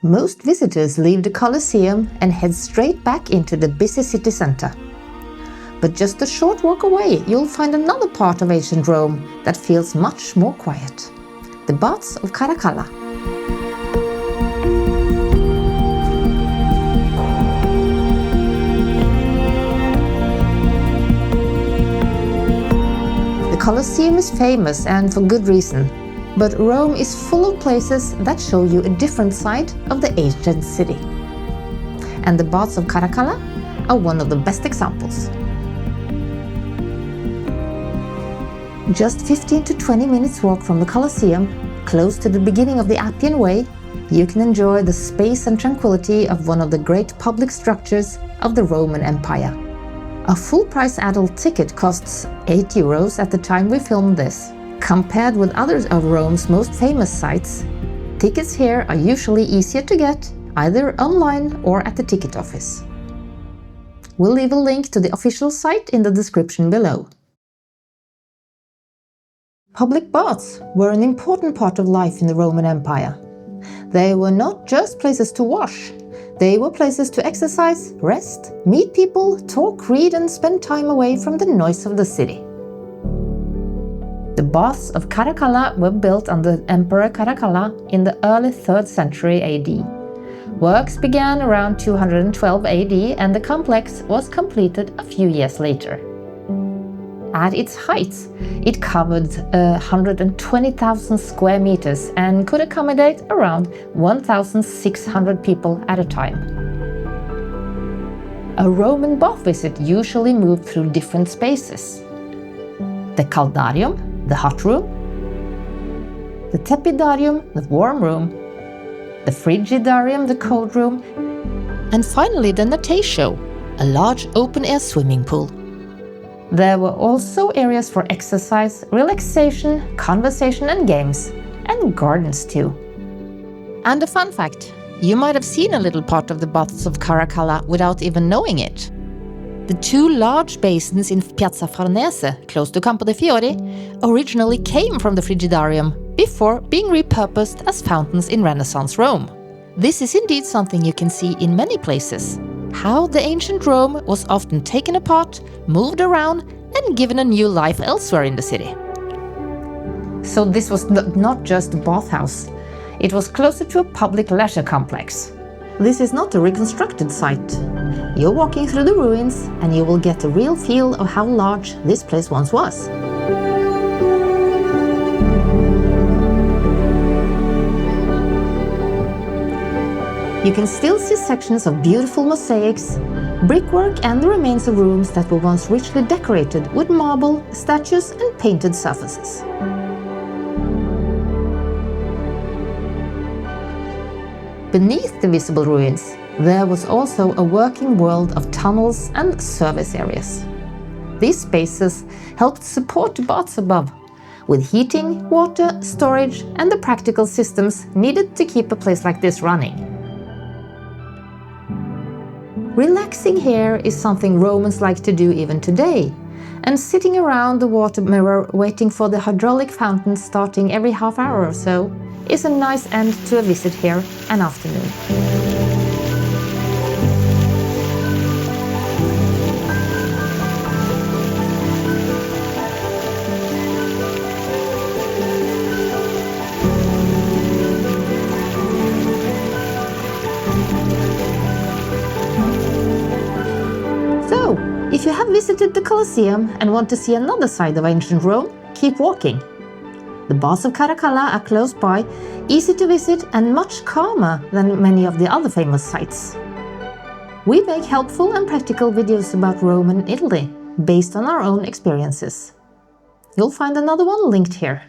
Most visitors leave the Colosseum and head straight back into the busy city center. But just a short walk away, you'll find another part of ancient Rome that feels much more quiet: the Baths of Caracalla. The Colosseum is famous, and for good reason. But Rome is full of places that show you a different side of the ancient city. And the Baths of Caracalla are one of the best examples. Just 15 to 20 minutes walk from the Colosseum, close to the beginning of the Appian Way, you can enjoy the space and tranquility of one of the great public structures of the Roman Empire. A full-price adult ticket costs €8 at the time we filmed this. Compared with others of Rome's most famous sites, tickets here are usually easier to get, either online or at the ticket office. We'll leave a link to the official site in the description below. Public baths were an important part of life in the Roman Empire. They were not just places to wash. They were places to exercise, rest, meet people, talk, read, and spend time away from the noise of the city. The Baths of Caracalla were built under Emperor Caracalla in the early 3rd century AD. Works began around 212 AD, and the complex was completed a few years later. At its height, it covered 120,000 square meters and could accommodate around 1,600 people at a time. A Roman bath visit usually moved through different spaces: the caldarium, the hot room; the tepidarium, the warm room; the frigidarium, the cold room; and finally the natatio, a large open-air swimming pool. There were also areas for exercise, relaxation, conversation and games, and gardens too. And a fun fact, you might have seen a little part of the Baths of Caracalla without even knowing it. The two large basins in Piazza Farnese, close to Campo de' Fiori, originally came from the frigidarium before being repurposed as fountains in Renaissance Rome. This is indeed something you can see in many places. How the ancient Rome was often taken apart, moved around, and given a new life elsewhere in the city. So this was not just a bathhouse. It was closer to a public leisure complex. This is not a reconstructed site. You're walking through the ruins, and you will get a real feel of how large this place once was. You can still see sections of beautiful mosaics, brickwork, and the remains of rooms that were once richly decorated with marble, statues, and painted surfaces. Beneath the visible ruins, there was also a working world of tunnels and service areas. These spaces helped support the baths above, with heating, water, storage, and the practical systems needed to keep a place like this running. Relaxing here is something Romans like to do even today, and sitting around the water mirror waiting for the hydraulic fountain starting every half hour or so is a nice end to a visit here an afternoon. If you have visited the Colosseum and want to see another side of ancient Rome, keep walking. The Baths of Caracalla are close by, easy to visit, and much calmer than many of the other famous sites. We make helpful and practical videos about Rome and Italy, based on our own experiences. You'll find another one linked here.